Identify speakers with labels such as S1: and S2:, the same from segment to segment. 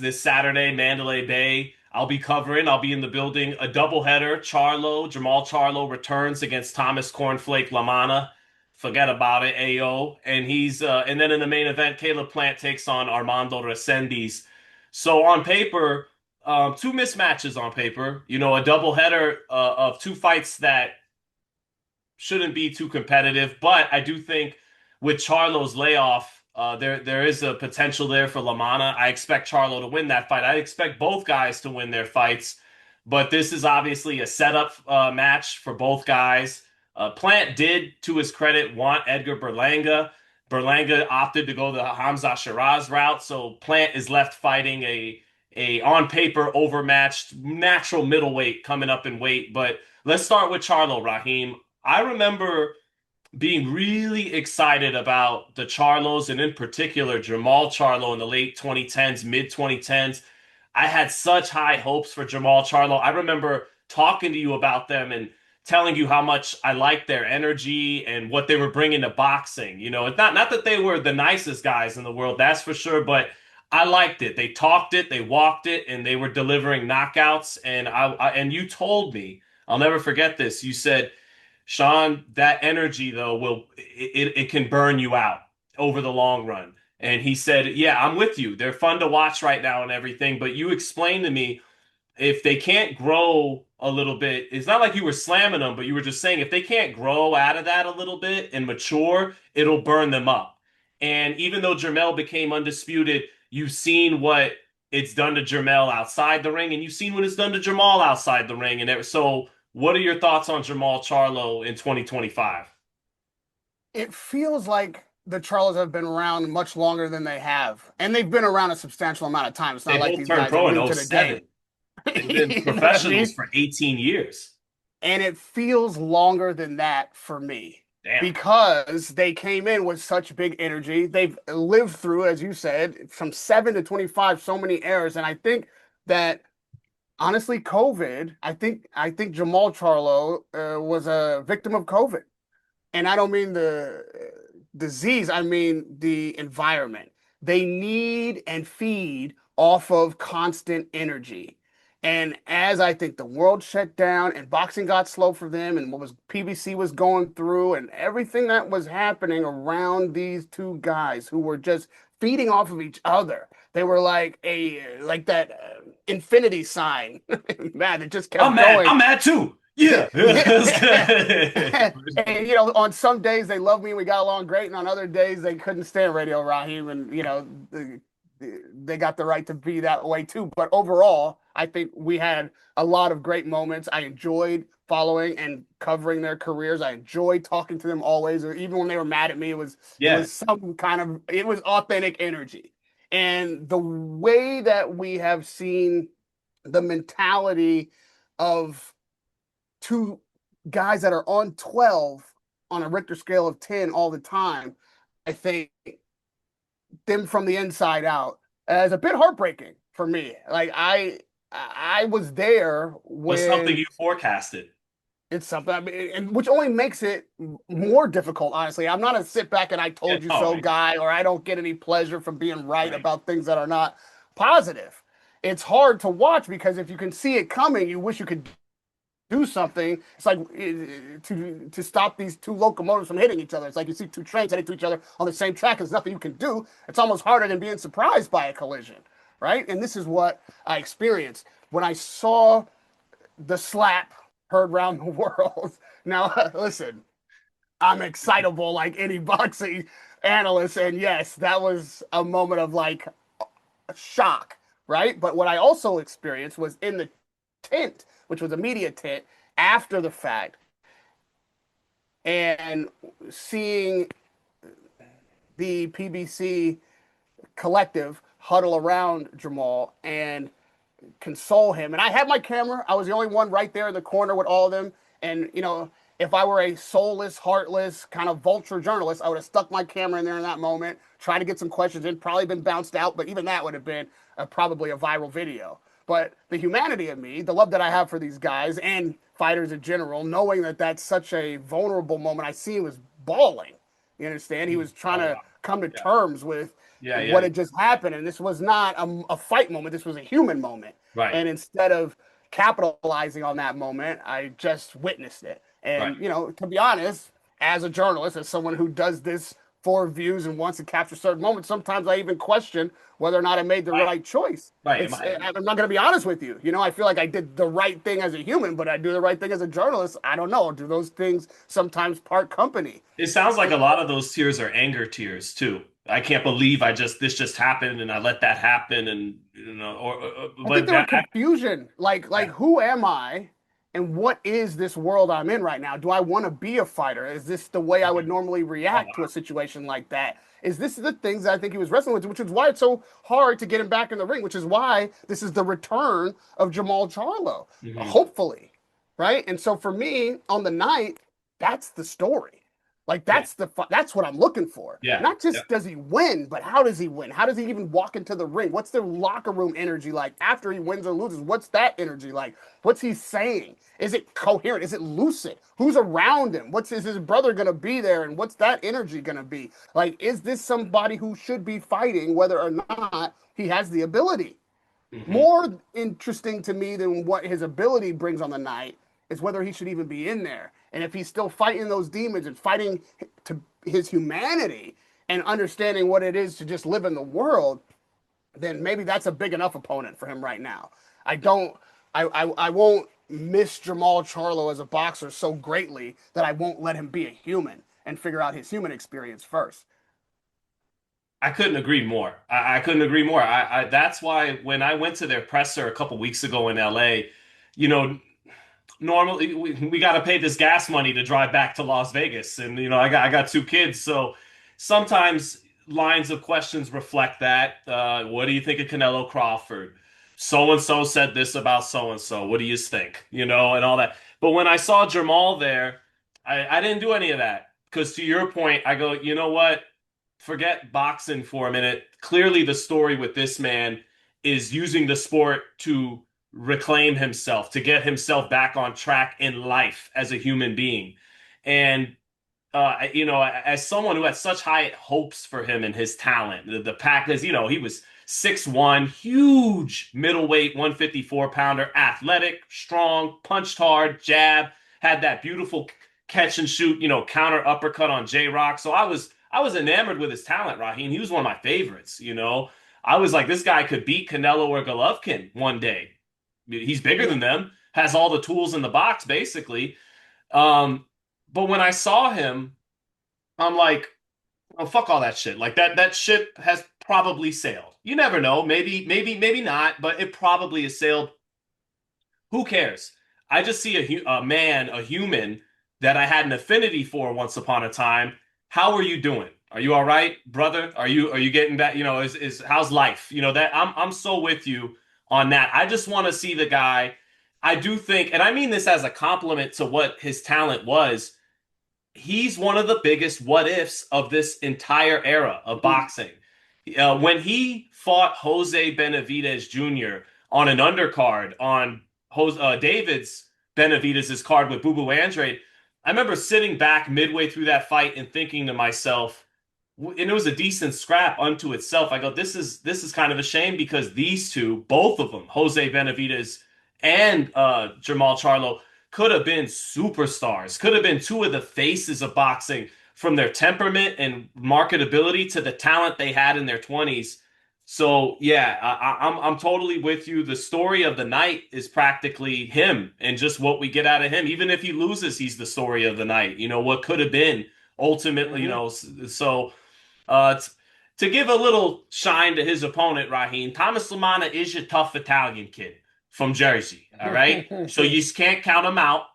S1: this Saturday, Mandalay Bay. I'll be covering. I'll be in the building. A doubleheader. Jermall Charlo returns against Thomas Cornflake Lamanna. Forget about it, AO. And then in the main event, Caleb Plant takes on Armando Resendiz. So on paper, two mismatches on paper. You know, a doubleheader of two fights that shouldn't be too competitive. But I do think with Charlo's layoff, there is a potential there for Lamanna. I expect Charlo to win that fight. I expect both guys to win their fights, but this is obviously a setup match for both guys. Plant did, to his credit, want Edgar Berlanga. Berlanga opted to go the Hamza Shiraz route, so Plant is left fighting a on paper overmatched natural middleweight coming up in weight. But let's start with Charlo, Raheem. I remember being really excited about the Charlos and in particular Jermall Charlo in the late 2010s, mid 2010s. I had such high hopes for Jermall Charlo. I remember talking to you about them and telling you how much I liked their energy and what they were bringing to boxing. You know, it's not that they were the nicest guys in the world, that's for sure, but I liked it. They talked it, they walked it, and they were delivering knockouts. And and you told me, I'll never forget this. You said, Sean, that energy though it can burn you out over the long run. And he said, "Yeah, I'm with you. They're fun to watch right now and everything, but you explained to me if they can't grow a little bit, it's not like you were slamming them, but you were just saying if they can't grow out of that a little bit and mature, it'll burn them up." And even though Jermell became undisputed, you've seen what it's done to Jermell outside the ring, and you've seen what it's done to Jermall outside the ring. So, what are your thoughts on Jermall Charlo in 2025?
S2: It feels like the Charlos have been around much longer than they have, and they've been around a substantial amount of time. It's
S1: They
S2: not like
S1: both
S2: these
S1: turned
S2: guys are
S1: pro
S2: new
S1: in
S2: to the game.
S1: '07. They've been
S2: You know what I
S1: professionals
S2: mean?
S1: for 18 years.
S2: And it feels longer than that for me
S1: Damn.
S2: because they came in with such big energy. They've lived through, as you said, from 7 to 25, so many errors. And I think that honestly, COVID, I think Jermall Charlo was a victim of COVID. And I don't mean the disease, I mean the environment. They need and feed off of constant energy. And as I think the world shut down and boxing got slow for them, and what was PBC was going through, and everything that was happening around these two guys who were just feeding off of each other. They were like that infinity sign, man, it just
S1: I'm
S2: kept
S1: mad.
S2: going.
S1: I'm mad too. Yeah.
S2: And on some days they loved me and we got along great, and on other days they couldn't stand Radio Raheem, and they got the right to be that way too. But overall, I think we had a lot of great moments. I enjoyed following and covering their careers. I enjoyed talking to them always, or even when they were mad at me, it
S1: Yeah.
S2: was some kind of it was authentic energy. And the way that we have seen the mentality of two guys that are on 12 on a Richter scale of 10 all the time, I think them from the inside out is a bit heartbreaking for me. Like I was there
S1: Was something
S2: when
S1: you forecasted.
S2: it's something, I mean, and which only makes it more difficult, honestly. I'm not a sit back and I
S1: Yeah.
S2: told you
S1: Oh,
S2: so guy, or I don't get any pleasure from being right
S1: right.
S2: about things that are not positive. It's hard to watch because if you can see it coming, you wish you could do something. It's like to stop these two locomotives from hitting each other. It's like you see two trains heading to each other on the same track. There's nothing you can do. It's almost harder than being surprised by a collision, right? And this is what I experienced when I saw the slap heard around the world. Now, listen, I'm excitable like any boxing analyst, and yes, that was a moment of like shock, right? But what I also experienced was in the tent, which was a media tent after the fact, and seeing the PBC collective huddle around Jermall and console him. And I had my camera. I was the only one right there in the corner with all of them. And, if I were a soulless, heartless, kind of vulture journalist, I would have stuck my camera in there in that moment, tried to get some questions in, probably been bounced out, but even that would have been probably a viral video. But the humanity of me, the love that I have for these guys and fighters in general, knowing that that's such a vulnerable moment, I see him was bawling. You understand? He was trying
S1: Oh,
S2: to
S1: wow.
S2: come to
S1: Yeah.
S2: terms with
S1: Yeah.
S2: what
S1: Yeah.
S2: had just happened. And this was not a fight moment. This was a human moment.
S1: Right.
S2: And instead of capitalizing on that moment, I just witnessed it.
S1: Right.
S2: And, to be honest, as a journalist, as someone who does this for views and wants to capture certain moments, sometimes I even question whether or not I made the
S1: Right.
S2: right choice.
S1: Right. Am
S2: It's
S1: I?
S2: I'm not going to be honest with you. I feel like I did the right thing as a human, but I do the right thing as a journalist. I don't know. Do those things sometimes part company?
S1: It sounds like a lot of those tears are anger tears too. I can't believe this just happened and I let that happen and
S2: I think
S1: but
S2: there were
S1: that
S2: confusion. Like
S1: yeah.
S2: who am I and what is this world I'm in right now? Do I want to be a fighter? Is this the way I would normally
S1: Oh
S2: react to a
S1: wow.
S2: situation like that? Is this the things that I think he was wrestling with, which is why it's so hard to get him back in the ring, which is why this is the return of Jermall Charlo,
S1: Hmm.
S2: hopefully, right? And so for me, on the night, that's the story. Like
S1: Yeah.
S2: that's what I'm looking for.
S1: Yeah.
S2: Not
S1: Yeah.
S2: just does he win, but how does he win? How does he even walk into the ring? What's their locker room energy like after he wins or loses? What's that energy like? What's he saying? Is it coherent? Is it lucid? Who's around him? Is his brother gonna be there? And what's that energy gonna be? Like, is this somebody who should be fighting whether or not he has the ability?
S1: Hmm.
S2: More interesting to me than what his ability brings on the night is whether he should even be in there. And if he's still fighting those demons and fighting to his humanity and understanding what it is to just live in the world, then maybe that's a big enough opponent for him right now. I don't, I won't miss Jermall Charlo as a boxer so greatly that I won't let him be a human and figure out his human experience first.
S1: I couldn't agree more. I couldn't agree more. That's why when I went to their presser a couple weeks ago in LA, you know, normally we got to pay this gas money to drive back to Las Vegas, and I got two kids, so sometimes lines of questions reflect that. What do you think of Canelo Crawford? So and so said this about so and so. What do you think? And all that. But when I saw Jamal there, I didn't do any of that because to your point, I go, you know what? Forget boxing for a minute. Clearly, the story with this man is using the sport to reclaim himself, to get himself back on track in life as a human being. And as someone who had such high hopes for him and his talent, the pack is, he was 6'1", huge middleweight, 154 pounder, athletic, strong, punched hard, jab, had that beautiful catch and shoot, counter uppercut on J Rock. So I was enamored with his talent, Raheem. He was one of my favorites. I was like, this guy could beat Canelo or Golovkin one day. He's bigger
S2: Yeah.
S1: than them, has all the tools in the box, basically. Um, but when I saw him, I'm like, oh, fuck all that shit. Like that ship has probably sailed. You never know. Maybe not, but it probably has sailed. Who cares? I just see a man, a human that I had an affinity for once upon a time. How are you doing? Are you all right, brother? Are you getting that? Is how's life? That I'm so with you on that. I just want to see the guy. I do think, and I mean this as a compliment to what his talent was. He's one of the biggest what ifs of this entire era of
S2: Mhm.
S1: boxing. When he fought Jose Benavidez Jr. on an undercard on David's Benavidez' card with Bubu Andrade, I remember sitting back midway through that fight and thinking to myself, and it was a decent scrap unto itself. I go, this is kind of a shame because these two, both of them, Jose Benavidez and Jermall Charlo, could have been superstars, could have been two of the faces of boxing from their temperament and marketability to the talent they had in their 20s. So yeah, I'm totally with you. The story of the night is practically him and just what we get out of him. Even if he loses, he's the story of the night. What could have been ultimately.
S2: Mhm.
S1: So to give a little shine to his opponent, Raheem, Thomas Lamanna is your tough Italian kid from Jersey. All right, so you just can't count him out.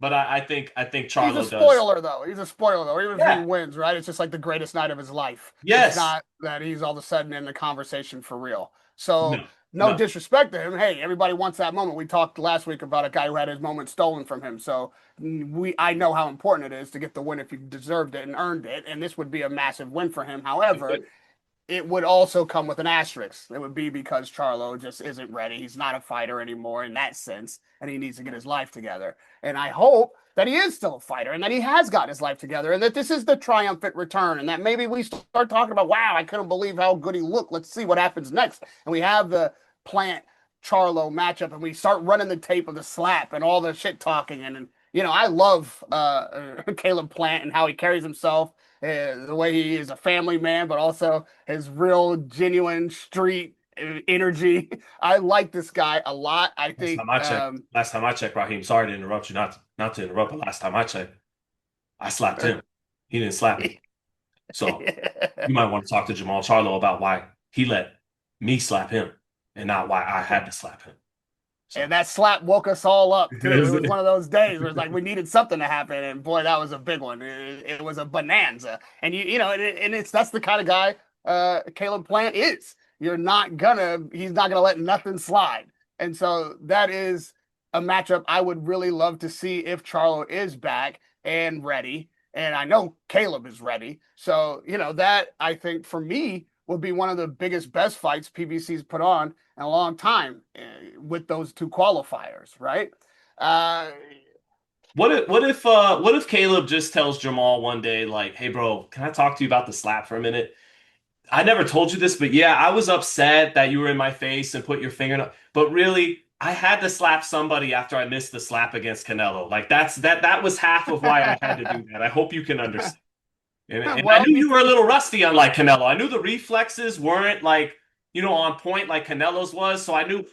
S1: But I think
S2: He's a
S1: Charlo does.
S2: spoiler, though. He's a spoiler, though. Even if he
S1: Yeah.
S2: wins, right? It's just like the greatest night of his life. It's
S1: Yes.
S2: not that he's all of a sudden in the conversation for real. So,
S1: No.
S2: no
S1: No.
S2: disrespect to him. Hey, everybody wants that moment. We talked last week about a guy who had his moment stolen from him. So, I know how important it is to get the win if you deserved it and earned it. And this would be a massive win for him. However, it would also come with an asterisk. It would be because Charlo just isn't ready. He's not a fighter anymore in that sense, and he needs to get his life together. And I hope that he is still a fighter and that he has got his life together and that this is the triumphant return and that maybe we start talking about, wow, I couldn't believe how good he looked. Let's see what happens next. And we have the Plant Charlo matchup and we start running the tape of the slap and all the shit talking. And I love Caleb Plant and how he carries himself, the way he is a family man, but also his real, genuine street energy. I like this guy a lot. I
S1: Last
S2: think
S1: time I checked, last time I checked, Raheem, sorry to interrupt you, not to interrupt, but last time I checked, I slapped him. He didn't slap me. So you might want to talk to Jermall Charlo about why he let me slap him and not why I had to slap him.
S2: And
S1: So
S2: that slap woke us all up too. It was one of those days where it's like we needed something to happen, and boy, that was a big one. It was a bonanza, and it's that's the kind of guy Caleb Plant is. He's not gonna let nothing slide, and so that is a matchup I would really love to see if Charlo is back and ready, and I know Caleb is ready. So that I think for me would be one of the biggest, best fights PBC's put on in a long time with those two qualifiers, right? Uh,
S1: what if Caleb just tells Jamal one day, like, hey bro, can I talk to you about the slap for a minute? I never told you this, but yeah, I was upset that you were in my face and put your finger in. But really, I had to slap somebody after I missed the slap against Canelo. Like that was half of why I had to do that. I hope you can understand. And I
S2: well,
S1: knew you were a little rusty, unlike Canelo. I knew the reflexes weren't like, on point like Canelo's was. So I knew,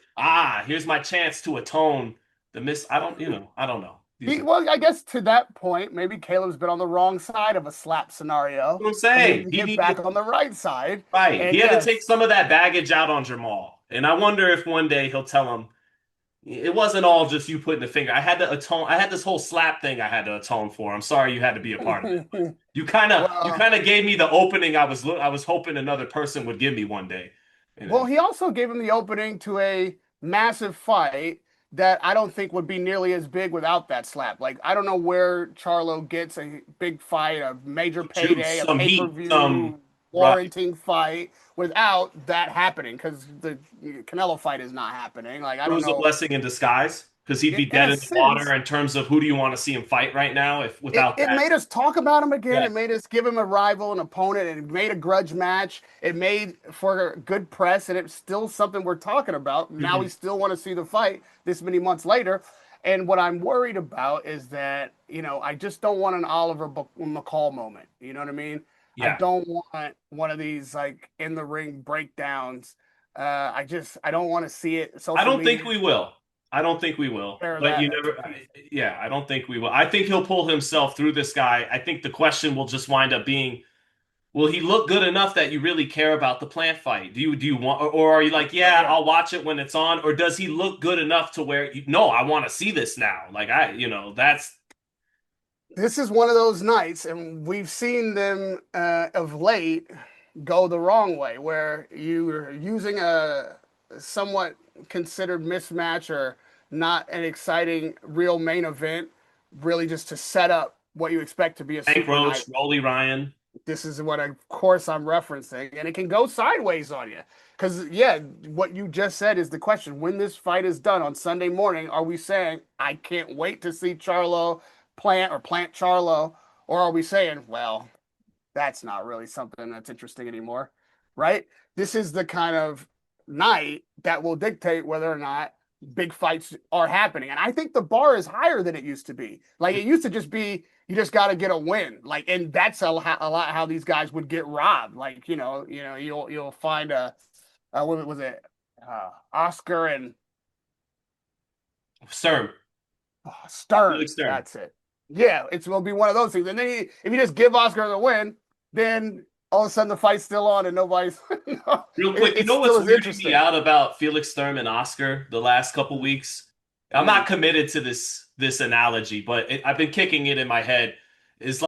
S1: here's my chance to atone the miss. I don't know. These are
S2: well, I guess to that point, maybe Caleb's been on the wrong side of a slap scenario
S1: what I'm
S2: and
S1: saying.
S2: needs to
S1: He
S2: get
S1: needed
S2: back on the right side.
S1: right. He
S2: And
S1: had to take
S2: yes,
S1: some of that baggage out on Jermall. And I wonder if one day he'll tell him it wasn't all just you putting the finger. I had to atone. I had this whole slap thing I had to atone for. I'm sorry you had to be a part of it. But you
S2: well,
S1: kind of gave me the opening I was hoping another person would give me one day.
S2: he also gave him the opening to a massive fight that I don't think would be nearly as big without that slap. Like, I don't know where Charlo gets a big fight, a major
S1: Juice,
S2: payday, a
S1: some
S2: pay per
S1: heat, some
S2: view
S1: right.
S2: warranting fight without that happening because the Canelo fight is not happening. Like, I
S1: It
S2: don't
S1: was a
S2: know.
S1: blessing in disguise because he'd be
S2: In
S1: dead
S2: a
S1: in the water
S2: sense,
S1: in terms of who do you want to see him fight right now if
S2: it,
S1: without
S2: it
S1: that.
S2: made us talk about him again. It
S1: Yes.
S2: made us give him a rival, an opponent, and it made a grudge match. It made for good press, and it's still something we're talking about. Now we
S1: Mhm.
S2: still want to see the fight this many months later. And what I'm worried about is that, I just don't want an Oliver McCall moment. You know what I mean? I
S1: Yeah.
S2: don't want one of these like in the ring breakdowns. I don't want to see it.
S1: I
S2: Social
S1: don't think
S2: media
S1: we will. I don't think we will.
S2: share
S1: But you
S2: that to
S1: never,
S2: pieces.
S1: yeah, I don't think we will. I think he'll pull himself through this guy. I think the question will just wind up being, will he look good enough that you really care about the plant fight? Do you want, or are you like, yeah,
S2: Yeah.
S1: I'll watch it when it's on, or does he look good enough to where, no, I want to see this now? Like that's
S2: This is one of those nights, and we've seen them of late go the wrong way, where you're using a somewhat considered mismatch or not an exciting real main event, really just to set up what you expect to be a
S1: Hank
S2: super night.
S1: Roach, Rolly Ryan.
S2: This is what, of course, I'm referencing, and it can go sideways on you. Because, yeah, what you just said is the question. When this fight is done on Sunday morning, are we saying, I can't wait to see Charlo Plant or Plant Charlo? Or are we saying, well, that's not really something that's interesting anymore, right? This is the kind of night that will dictate whether or not big fights are happening. And I think the bar is higher than it used to be. Like it used to just be you just got to get a win. Like, and that's a lot how these guys would get robbed. Like, you'll find what was it, Oscar and
S1: Stern.
S2: Stern.
S1: Felix Stern.
S2: That's it. Yeah, it will be one of those things. And then if you just give Oscar the win, then all of a sudden the fight's still on and nobody's.
S1: Real quick, you
S2: It's
S1: know
S2: still
S1: what's
S2: as
S1: weirding me
S2: interesting.
S1: out about Felix Sturm and Oscar the last couple weeks? I'm
S2: Mm.
S1: not committed to this analogy, but I've been kicking it in my head. Is